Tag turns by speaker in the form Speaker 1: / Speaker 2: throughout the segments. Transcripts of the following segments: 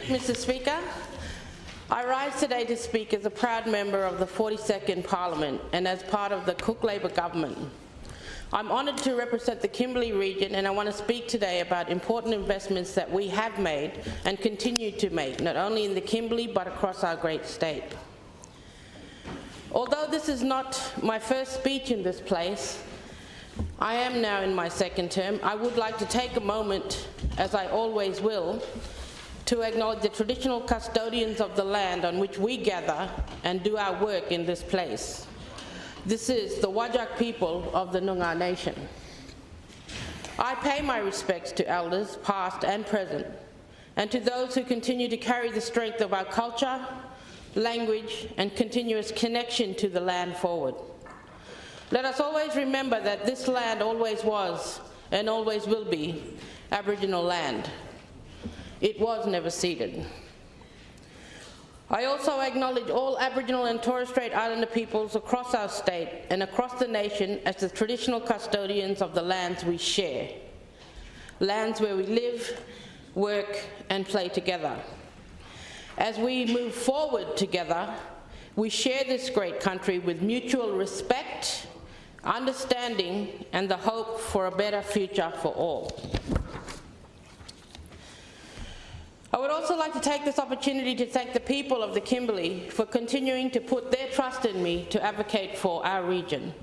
Speaker 1: Mr. Speaker. I rise today to speak as a proud member of the 42nd Parliament and as part of the Cook Labor government. I'm honoured to represent the Kimberley region, and I want to speak today about important investments that we have made and continue to make, not only in the Kimberley but across our great state. Although this is not my first speech in this place, I am now in my second term. I would like to take a moment, as I always will, to acknowledge the traditional custodians of the land on which we gather and do our work in this place. This is the Whadjuk people of the Noongar Nation. I pay my respects to elders, past and present, and to those who continue to carry the strength of our culture, language, and continuous connection to the land forward. Let us always remember that this land always was and always will be Aboriginal land. It was never ceded. I also acknowledge all Aboriginal and Torres Strait Islander peoples across our state and across the nation as the traditional custodians of the lands we share, lands where we live, work, and play together. As we move forward together, we share this great country with mutual respect, understanding, and the hope for a better future for all. I would also like to take this opportunity to thank the people of the Kimberley for continuing to put their trust in me to advocate for our region.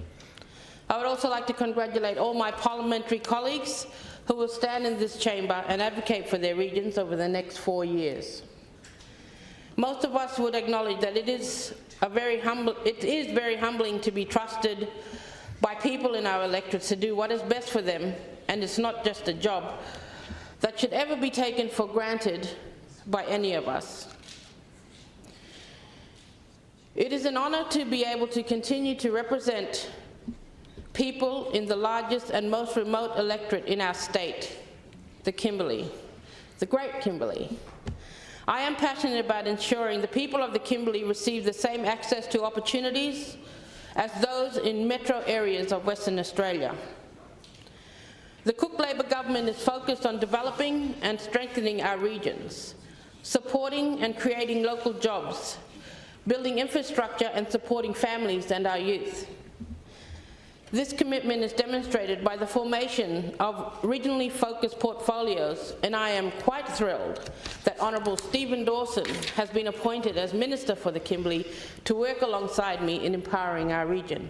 Speaker 1: I would also like to congratulate all my parliamentary colleagues who will stand in this chamber and advocate for their regions over the next 4 years. Most of us would acknowledge that it is very humbling to be trusted by people in our electorates to do what is best for them, and it's not just a job that should ever be taken for granted by any of us. It is an honour to be able to continue to represent people in the largest and most remote electorate in our state, the Kimberley, the Great Kimberley. I am passionate about ensuring the people of the Kimberley receive the same access to opportunities as those in metro areas of Western Australia. The Cook Labor government is focused on developing and strengthening our regions, supporting and creating local jobs, building infrastructure and supporting families and our youth. This commitment is demonstrated by the formation of regionally focused portfolios, and I am quite thrilled that Honourable Stephen Dawson has been appointed as Minister for the Kimberley to work alongside me in empowering our region.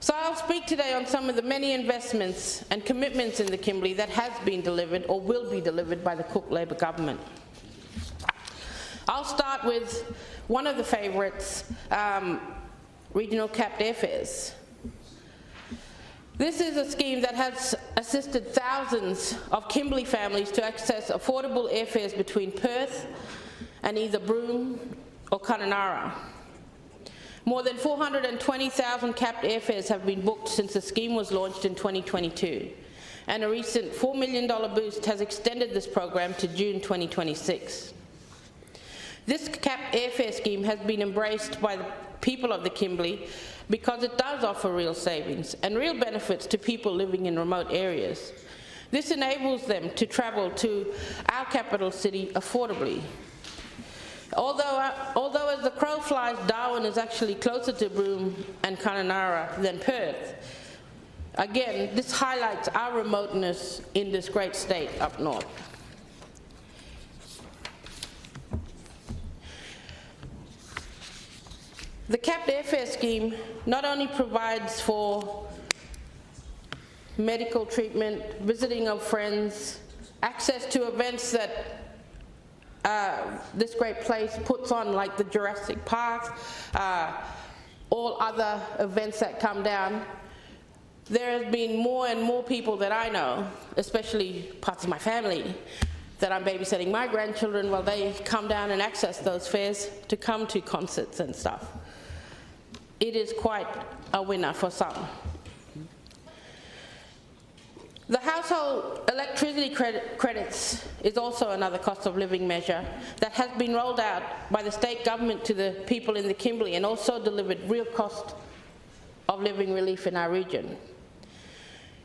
Speaker 1: So I'll speak today on some of the many investments and commitments in the Kimberley that has been delivered or will be delivered by the Cook Labor government. I'll start with one of the favourites, regional capped airfares. This is a scheme that has assisted thousands of Kimberley families to access affordable airfares between Perth and either Broome or Kununurra. More than 420,000 capped airfares have been booked since the scheme was launched in 2022, and a recent $4 million boost has extended this program to June 2026. This capped airfare scheme has been embraced by the people of the Kimberley because it does offer real savings and real benefits to people living in remote areas. This enables them to travel to our capital city affordably. Although as the crow flies, Darwin is actually closer to Broome and Kununurra than Perth. Again, this highlights our remoteness in this great state up north. The capped airfare scheme not only provides for medical treatment, visiting of friends, access to events that this great place puts on, like the Jurassic Park, all other events that come down. There has been more and more people that I know, especially parts of my family, that I'm babysitting my grandchildren while they come down and access those fares to come to concerts and stuff. It is quite a winner for some. The household electricity credits is also another cost of living measure that has been rolled out by the state government to the people in the Kimberley and also delivered real cost of living relief in our region.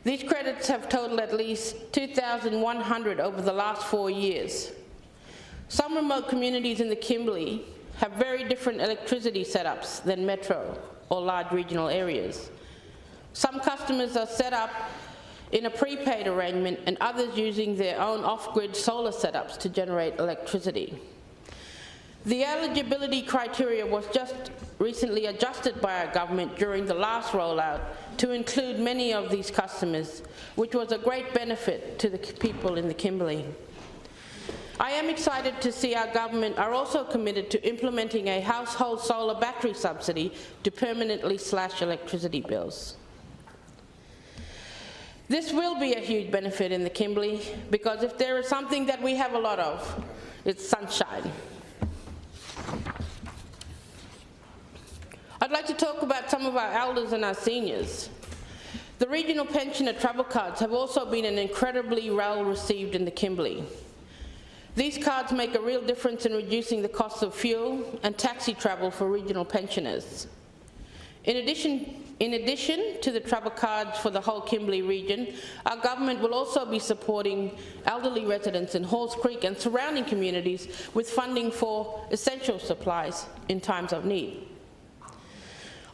Speaker 1: These credits have totaled at least 2,100 over the last 4 years. Some remote communities in the Kimberley have very different electricity setups than metro or large regional areas. Some customers are set up in a prepaid arrangement and others using their own off-grid solar setups to generate electricity. The eligibility criteria was just recently adjusted by our government during the last rollout to include many of these customers, which was a great benefit to the people in the Kimberley. I am excited to see our government are also committed to implementing a household solar battery subsidy to permanently slash electricity bills. This will be a huge benefit in the Kimberley because if there is something that we have a lot of, it's sunshine. I'd like to talk about some of our elders and our seniors. The regional pensioner travel cards have also been incredibly well received in the Kimberley. These cards make a real difference in reducing the cost of fuel and taxi travel for regional pensioners. In addition to the travel cards for the whole Kimberley region, our government will also be supporting elderly residents in Halls Creek and surrounding communities with funding for essential supplies in times of need.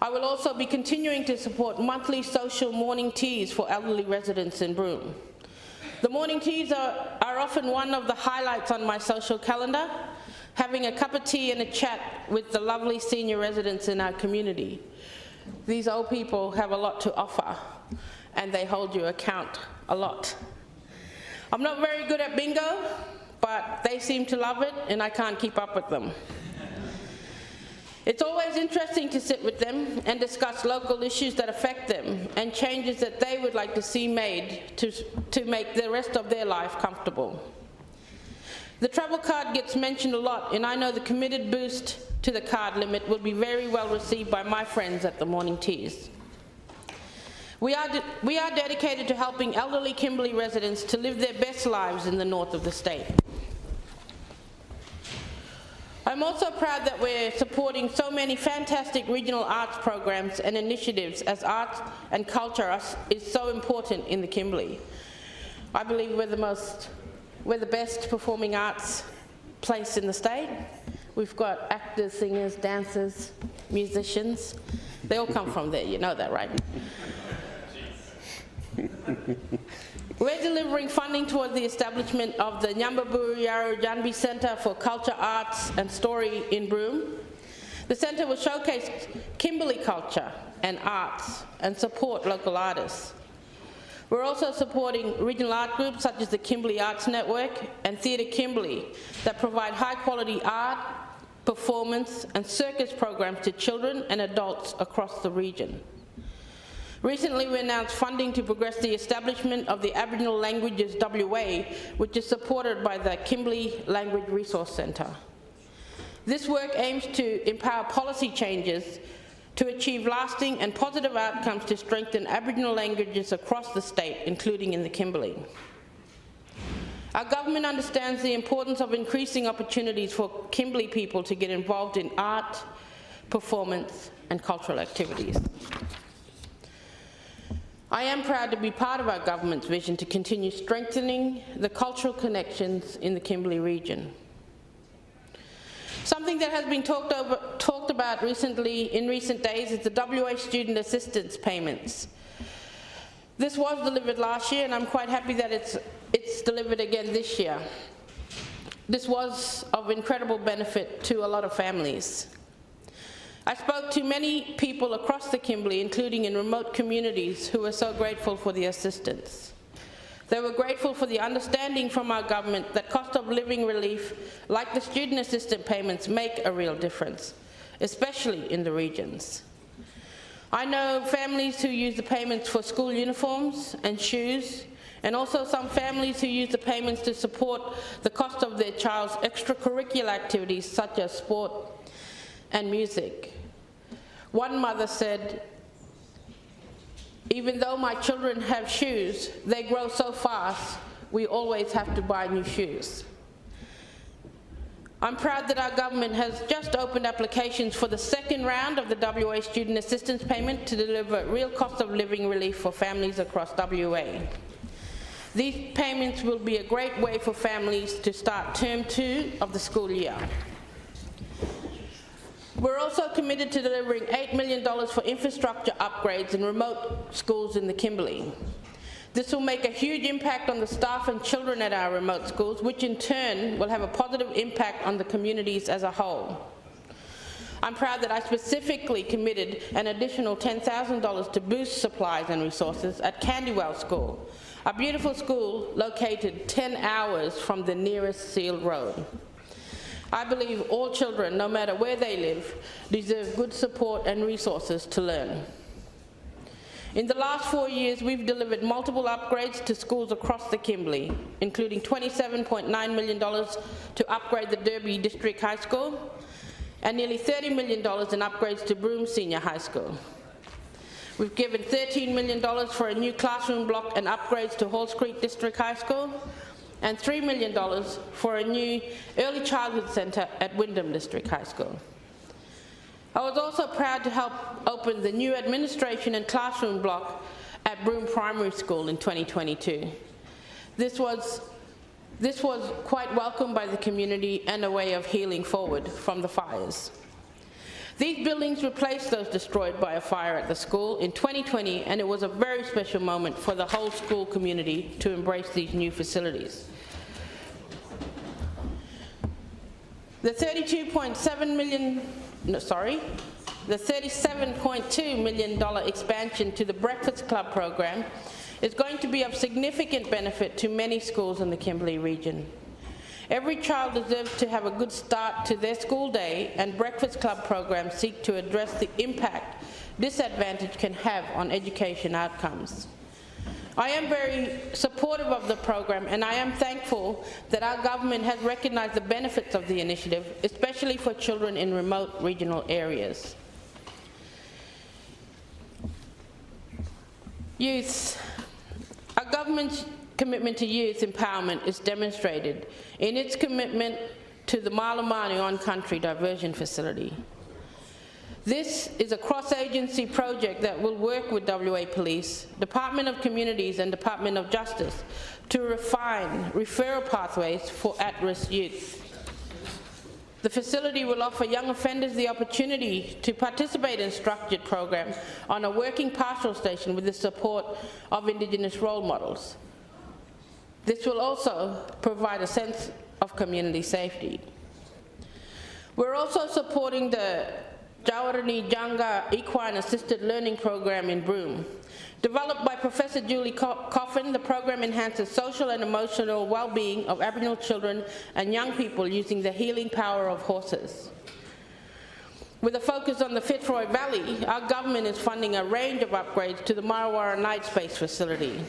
Speaker 1: I will also be continuing to support monthly social morning teas for elderly residents in Broome. The morning teas are often one of the highlights on my social calendar, having a cup of tea and a chat with the lovely senior residents in our community. These old people have a lot to offer, and they hold you account a lot. I'm not very good at bingo, but they seem to love it, and I can't keep up with them. It's always interesting to sit with them and discuss local issues that affect them and changes that they would like to see made to make the rest of their life comfortable. The travel card gets mentioned a lot, and I know the committed boost to the card limit will be very well received by my friends at the morning teas. We are dedicated to helping elderly Kimberley residents to live their best lives in the north of the state. I'm also proud that we're supporting so many fantastic regional arts programs and initiatives, as arts and culture is so important in the Kimberley. I believe we're the best performing arts place in the state. We've got actors, singers, dancers, musicians. They all come from there, you know that, right? We're delivering funding towards the establishment of the Nyambaburu Yarra Janbi Centre for Culture, Arts and Story in Broome. The centre will showcase Kimberley culture and arts and support local artists. We're also supporting regional art groups such as the Kimberley Arts Network and Theatre Kimberley that provide high quality art, performance and circus programs to children and adults across the region. Recently, we announced funding to progress the establishment of the Aboriginal Languages WA, which is supported by the Kimberley Language Resource Centre. This work aims to empower policy changes to achieve lasting and positive outcomes to strengthen Aboriginal languages across the state, including in the Kimberley. Our government understands the importance of increasing opportunities for Kimberley people to get involved in art, performance, and cultural activities. I am proud to be part of our government's vision to continue strengthening the cultural connections in the Kimberley region. Something that has been talked about recently in recent days is the WA student assistance payments. This was delivered last year, and I'm quite happy that it's delivered again this year. This was of incredible benefit to a lot of families. I spoke to many people across the Kimberley, including in remote communities, who were so grateful for the assistance. They were grateful for the understanding from our government that cost of living relief, like the student assistance payments, make a real difference, especially in the regions. I know families who use the payments for school uniforms and shoes, and also some families who use the payments to support the cost of their child's extracurricular activities such as sport and music. One mother said, "Even though my children have shoes, they grow so fast, we always have to buy new shoes." I'm proud that our government has just opened applications for the second round of the WA student assistance payment to deliver real cost of living relief for families across WA. These payments will be a great way for families to start term 2 of the school year. We're also committed to delivering $8 million for infrastructure upgrades in remote schools in the Kimberley. This will make a huge impact on the staff and children at our remote schools, which in turn will have a positive impact on the communities as a whole. I'm proud that I specifically committed an additional $10,000 to boost supplies and resources at Candywell School, a beautiful school located 10 hours from the nearest sealed road. I believe all children, no matter where they live, deserve good support and resources to learn. In the last 4 years, we've delivered multiple upgrades to schools across the Kimberley, including $27.9 million to upgrade the Derby District High School and nearly $30 million in upgrades to Broome Senior High School. We've given $13 million for a new classroom block and upgrades to Halls Creek District High School and $3 million for a new early childhood centre at Wyndham District High School. I was also proud to help open the new administration and classroom block at Broome Primary School in 2022. This was quite welcomed by the community and a way of healing forward from the fires. These buildings replaced those destroyed by a fire at the school in 2020, and it was a very special moment for the whole school community to embrace these new facilities. The $37.2 million expansion to the Breakfast Club program is going to be of significant benefit to many schools in the Kimberley region. Every child deserves to have a good start to their school day, and Breakfast Club programs seek to address the impact disadvantage can have on education outcomes. I am very supportive of the program, and I am thankful that our government has recognized the benefits of the initiative, especially for children in remote regional areas. Youth. Our government's commitment to youth empowerment is demonstrated in its commitment to the Malamani on-country diversion facility. This is a cross-agency project that will work with WA Police, Department of Communities and Department of Justice to refine referral pathways for at-risk youth. The facility will offer young offenders the opportunity to participate in structured programs on a working pastoral station with the support of Indigenous role models. This will also provide a sense of community safety. We're also supporting the Jawarani Janga Equine Assisted Learning Program in Broome. Developed by Professor Julie Coffin, the program enhances social and emotional well-being of Aboriginal children and young people using the healing power of horses. With a focus on the Fitzroy Valley, our government is funding a range of upgrades to the Marwara Night Space facility.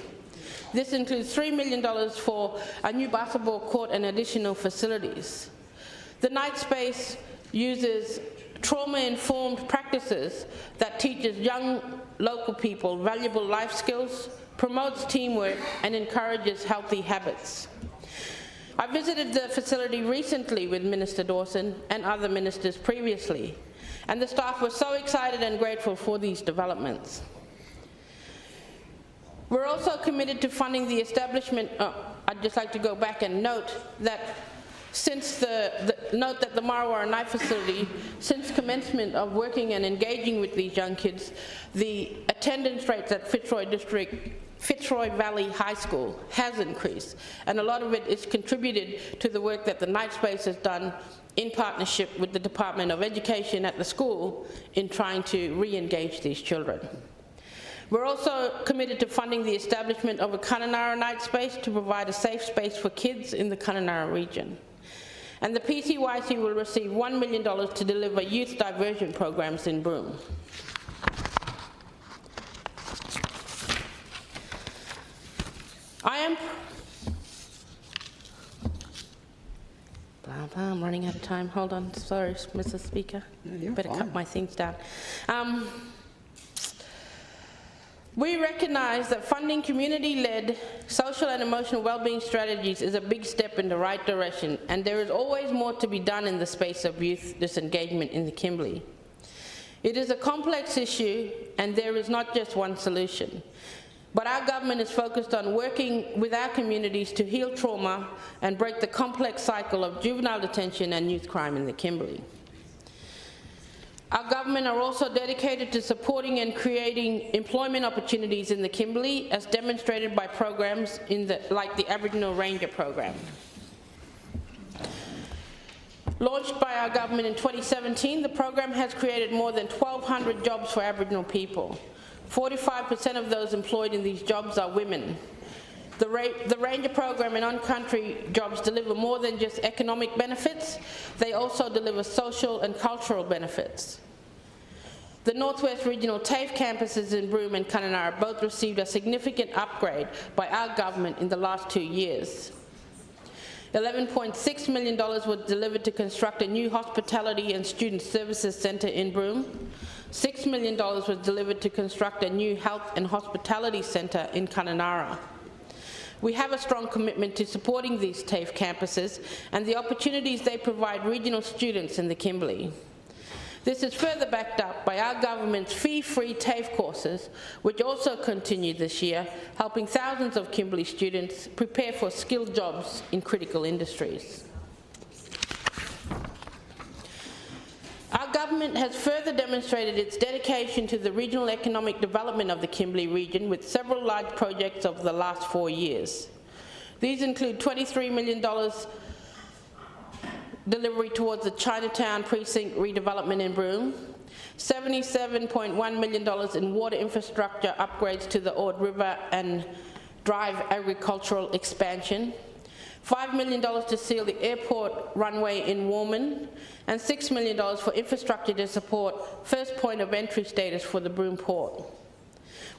Speaker 1: This includes $3 million for a new basketball court and additional facilities. The Night Space uses trauma-informed practices that teaches young local people valuable life skills, promotes teamwork, and encourages healthy habits. I visited the facility recently with Minister Dawson and other ministers previously, and the staff were so excited and grateful for these developments. We're also committed to funding the establishment. I'd just like to go back and note that since the Marwara Night facility, since commencement of working and engaging with these young kids, the attendance rates at Fitzroy Valley High School has increased, and a lot of it is contributed to the work that the Night Space has done in partnership with the Department of Education at the school in trying to re-engage these children. We're also committed to funding the establishment of a Kununurra Night Space to provide a safe space for kids in the Kununurra region. And the PCYC will receive $1 million to deliver youth diversion programs in Broome. I'm running out of time. Hold on. Sorry, Mr. Speaker.
Speaker 2: No,
Speaker 1: better
Speaker 2: fine.
Speaker 1: cut my things down. We recognise that funding community-led social and emotional wellbeing strategies is a big step in the right direction, and there is always more to be done in the space of youth disengagement in the Kimberley. It is a complex issue, and there is not just one solution. But our government is focused on working with our communities to heal trauma and break the complex cycle of juvenile detention and youth crime in the Kimberley. Our government are also dedicated to supporting and creating employment opportunities in the Kimberley, as demonstrated by programs like the Aboriginal Ranger program. Launched by our government in 2017, the program has created more than 1,200 jobs for Aboriginal people. 45% of those employed in these jobs are women. The Ranger program and on-country jobs deliver more than just economic benefits, they also deliver social and cultural benefits. The Northwest Regional TAFE campuses in Broome and Kununurra both received a significant upgrade by our government in the last 2 years. $11.6 million was delivered to construct a new hospitality and student services centre in Broome. $6 million was delivered to construct a new health and hospitality centre in Kununurra. We have a strong commitment to supporting these TAFE campuses and the opportunities they provide regional students in the Kimberley. This is further backed up by our government's fee-free TAFE courses, which also continue this year, helping thousands of Kimberley students prepare for skilled jobs in critical industries. Our government has further demonstrated its dedication to the regional economic development of the Kimberley region with several large projects over the last 4 years. These include $23 million delivery towards the Chinatown precinct redevelopment in Broome, $77.1 million in water infrastructure upgrades to the Ord River and Drive agricultural expansion, $5 million to seal the airport runway in Warman, and $6 million for infrastructure to support first point of entry status for the Broome Port.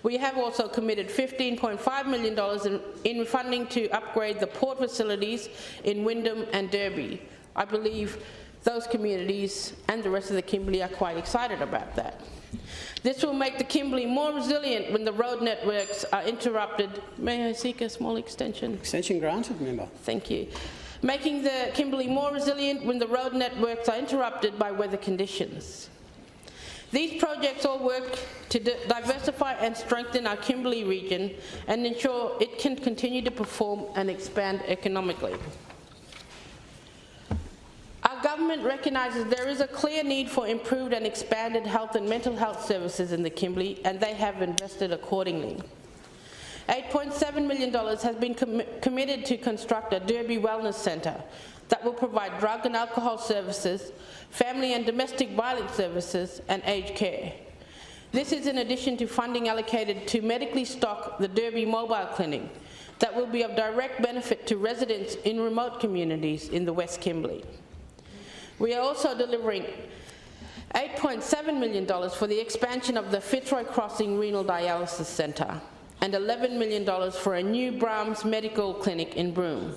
Speaker 1: We have also committed $15.5 million in funding to upgrade the port facilities in Wyndham and Derby. I believe those communities and the rest of the Kimberley are quite excited about that. This will make the Kimberley more resilient when the road networks are interrupted. May I seek a small extension?
Speaker 2: Extension granted, member.
Speaker 1: Thank you. Making the Kimberley more resilient when the road networks are interrupted by weather conditions. These projects all work to diversify and strengthen our Kimberley region and ensure it can continue to perform and expand economically. Our government recognises there is a clear need for improved and expanded health and mental health services in the Kimberley, and they have invested accordingly. $8.7 million has been committed to construct a Derby Wellness Centre that will provide drug and alcohol services, family and domestic violence services, and aged care. This is in addition to funding allocated to medically stock the Derby Mobile Clinic that will be of direct benefit to residents in remote communities in the West Kimberley. We are also delivering $8.7 million for the expansion of the Fitzroy Crossing Renal Dialysis Centre and $11 million for a new Brahms Medical Clinic in Broome.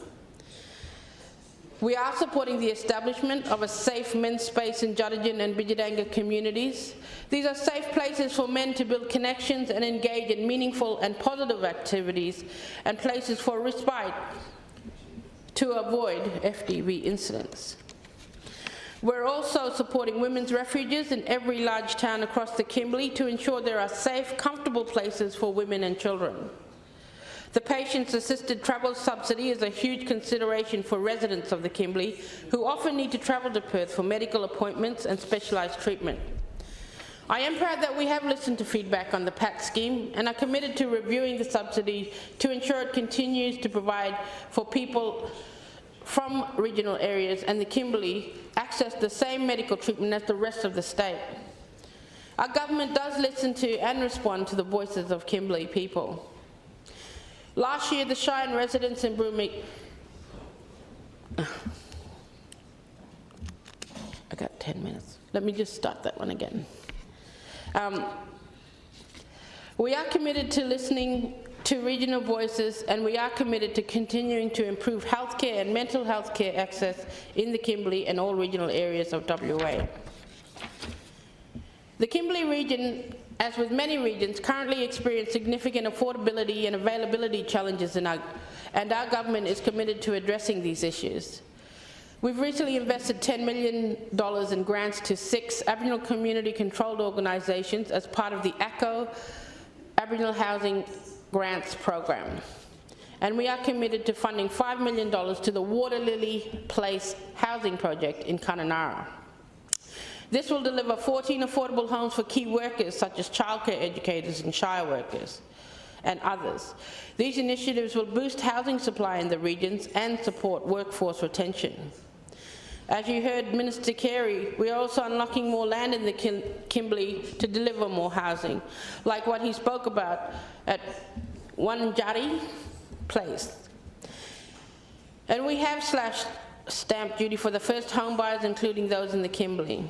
Speaker 1: We are supporting the establishment of a safe men's space in Juddigan and Bidjadanga communities. These are safe places for men to build connections and engage in meaningful and positive activities, and places for respite to avoid FDV incidents. We're also supporting women's refuges in every large town across the Kimberley to ensure there are safe, comfortable places for women and children. The Patients Assisted Travel Subsidy is a huge consideration for residents of the Kimberley who often need to travel to Perth for medical appointments and specialised treatment. I am proud that we have listened to feedback on the PAT scheme and are committed to reviewing the subsidy to ensure it continues to provide for people from regional areas and the Kimberley access the same medical treatment as the rest of the state. Our government does listen to and respond to the voices of Kimberley people. Last year, the Cheyenne residents in Broome... I got 10 minutes. Let me just start that one again. We are committed to listening to regional voices, and we are committed to continuing to improve healthcare and mental health care access in the Kimberley and all regional areas of WA. The Kimberley region, as with many regions, currently experience significant affordability and availability challenges and our government is committed to addressing these issues. We've recently invested $10 million in grants to 6 Aboriginal community-controlled organisations as part of the ACO Aboriginal Housing grants program. And we are committed to funding $5 million to the Water Lily Place housing project in Kununurra. This will deliver 14 affordable homes for key workers such as childcare educators and shire workers and others. These initiatives will boost housing supply in the regions and support workforce retention. As you heard Minister Carey, we are also unlocking more land in the Kimberley to deliver more housing, like what he spoke about at Wanjari Place. And we have slashed stamp duty for the first home buyers, including those in the Kimberley.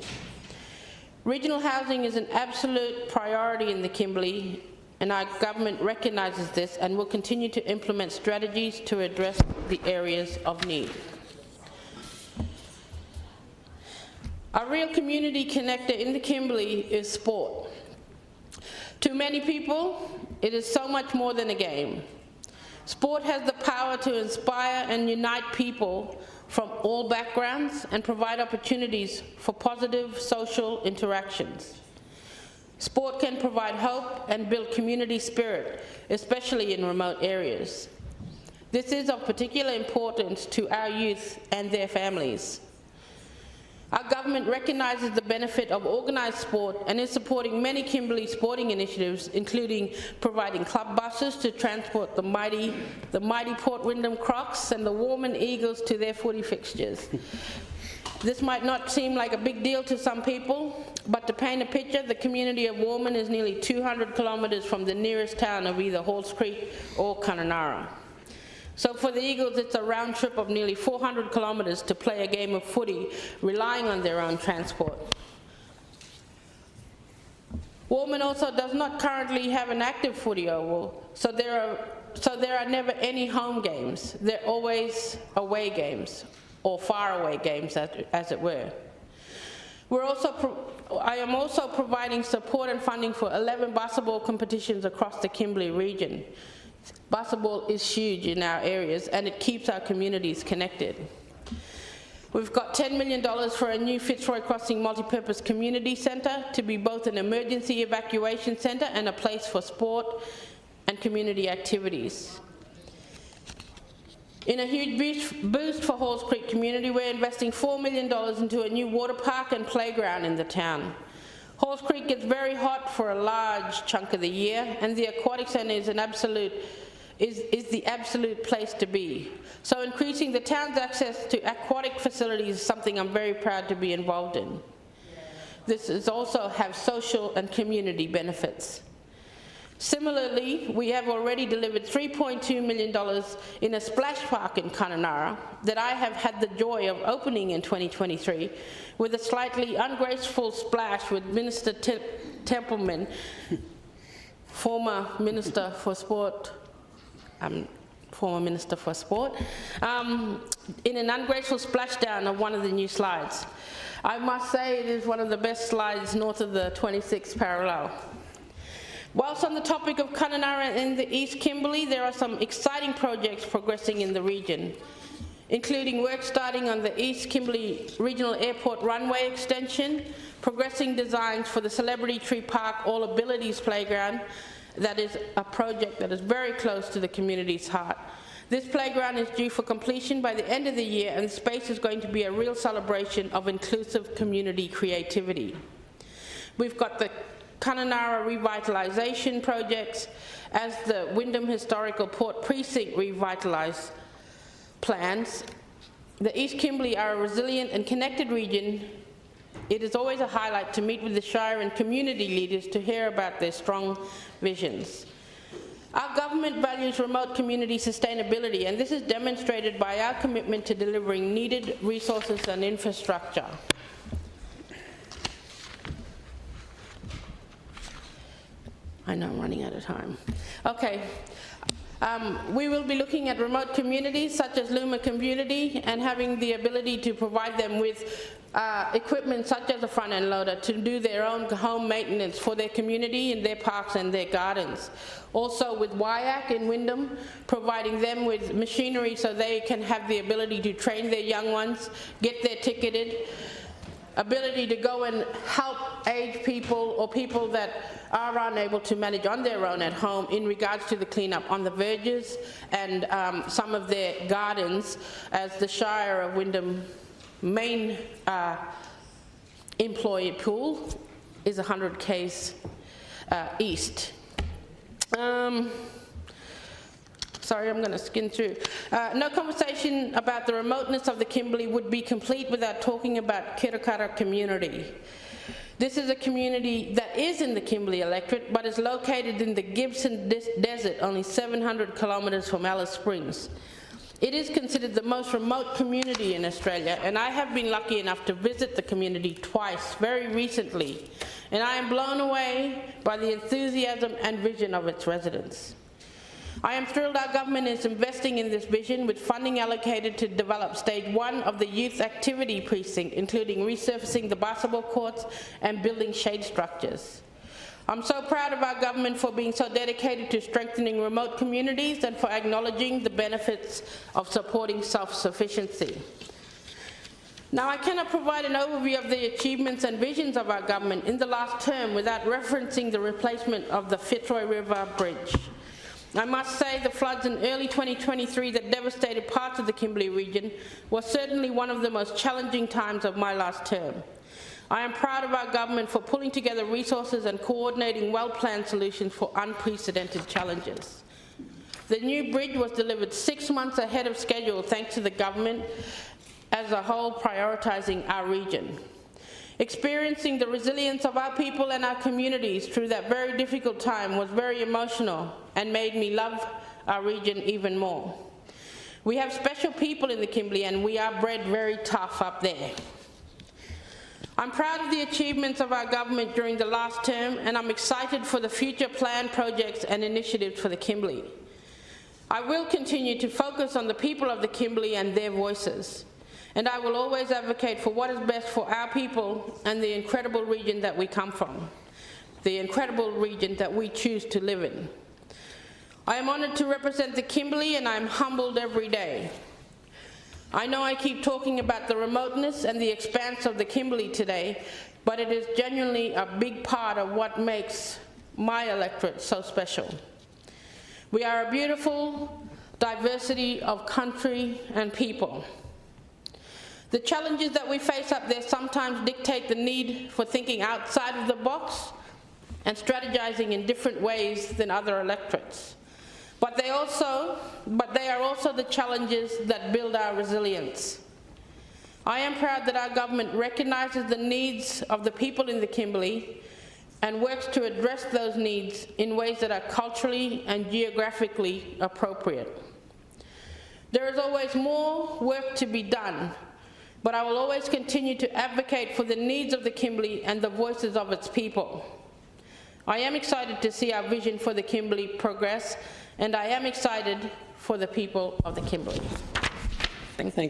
Speaker 1: Regional housing is an absolute priority in the Kimberley, and our government recognises this and will continue to implement strategies to address the areas of need. A real community connector in the Kimberley is sport. To many people, it is so much more than a game. Sport has the power to inspire and unite people from all backgrounds and provide opportunities for positive social interactions. Sport can provide hope and build community spirit, especially in remote areas. This is of particular importance to our youth and their families. Our government recognises the benefit of organised sport and is supporting many Kimberley sporting initiatives, including providing club buses to transport the mighty Port Wyndham Crocs and the Warman Eagles to their footy fixtures. This might not seem like a big deal to some people, but to paint a picture, the community of Warman is nearly 200 kilometres from the nearest town of either Halls Creek or Kununurra. So for the Eagles, it's a round trip of nearly 400 kilometres to play a game of footy, relying on their own transport. Warman also does not currently have an active footy oval, so there are never any home games. They're always away games, or faraway games, as it were. I am also providing support and funding for 11 basketball competitions across the Kimberley region. Basketball is huge in our areas and it keeps our communities connected. We've got $10 million for a new Fitzroy Crossing multipurpose community centre to be both an emergency evacuation centre and a place for sport and community activities. In a huge boost for Halls Creek community, we're investing $4 million into a new water park and playground in the town. Halls Creek gets very hot for a large chunk of the year, and the aquatic centre is the absolute place to be. So increasing the town's access to aquatic facilities is something I'm very proud to be involved in. This is also have social and community benefits. Similarly, we have already delivered $3.2 million in a splash park in Kununurra that I have had the joy of opening in 2023 with a slightly ungraceful splash with Minister Templeman, former Minister for Sport, in an ungraceful splashdown of one of the new slides. I must say it is one of the best slides north of the 26th parallel. Whilst on the topic of Kununurra in the East Kimberley, there are some exciting projects progressing in the region, including work starting on the East Kimberley Regional Airport runway extension, progressing designs for the Celebrity Tree Park All Abilities Playground. That is a project that is very close to the community's heart. This playground is due for completion by the end of the year, and the space is going to be a real celebration of inclusive community creativity. We've got the Kununurra revitalisation projects as the Wyndham Historical Port Precinct revitalised plans. The East Kimberley are a resilient and connected region. It is always a highlight to meet with the Shire and community leaders to hear about their strong visions. Our government values remote community sustainability, and this is demonstrated by our commitment to delivering needed resources and infrastructure. I know I'm running out of time. Okay. We will be looking at remote communities such as Luma Community and having the ability to provide them with equipment such as a front-end loader to do their own home maintenance for their community in their parks and their gardens. Also with WIAC in Wyndham, providing them with machinery so they can have the ability to train their young ones, get their ticketed, ability to go and help aged people or people that are unable to manage on their own at home in regards to the cleanup on the verges and some of their gardens, as the Shire of Wyndham main employee pool is 100 k's east. Sorry, I'm going to skim through. No conversation about the remoteness of the Kimberley would be complete without talking about Kirakara community. This is a community that is in the Kimberley electorate, but is located in the Gibson Desert, only 700 kilometres from Alice Springs. It is considered the most remote community in Australia, and I have been lucky enough to visit the community twice, very recently, and I am blown away by the enthusiasm and vision of its residents. I am thrilled our government is investing in this vision with funding allocated to develop stage 1 of the youth activity precinct, including resurfacing the basketball courts and building shade structures. I'm so proud of our government for being so dedicated to strengthening remote communities and for acknowledging the benefits of supporting self-sufficiency. Now, I cannot provide an overview of the achievements and visions of our government in the last term without referencing the replacement of the Fitzroy River Bridge. I must say the floods in early 2023 that devastated parts of the Kimberley region was certainly one of the most challenging times of my last term. I am proud of our government for pulling together resources and coordinating well-planned solutions for unprecedented challenges. The new bridge was delivered 6 months ahead of schedule thanks to the government as a whole prioritising our region. Experiencing the resilience of our people and our communities through that very difficult time was very emotional and made me love our region even more. We have special people in the Kimberley and we are bred very tough up there. I'm proud of the achievements of our government during the last term, and I'm excited for the future planned projects and initiatives for the Kimberley. I will continue to focus on the people of the Kimberley and their voices, and I will always advocate for what is best for our people and the incredible region that we come from, the incredible region that we choose to live in. I am honoured to represent the Kimberley, and I am humbled every day. I know I keep talking about the remoteness and the expanse of the Kimberley today, but it is genuinely a big part of what makes my electorate so special. We are a beautiful diversity of country and people. The challenges that we face up there sometimes dictate the need for thinking outside of the box and strategizing in different ways than other electorates. But they are also the challenges that build our resilience. I am proud that our government recognises the needs of the people in the Kimberley and works to address those needs in ways that are culturally and geographically appropriate. There is always more work to be done, but I will always continue to advocate for the needs of the Kimberley and the voices of its people. I am excited to see our vision for the Kimberley progress, and I am excited for the people of the Kimberley.
Speaker 2: Thank you.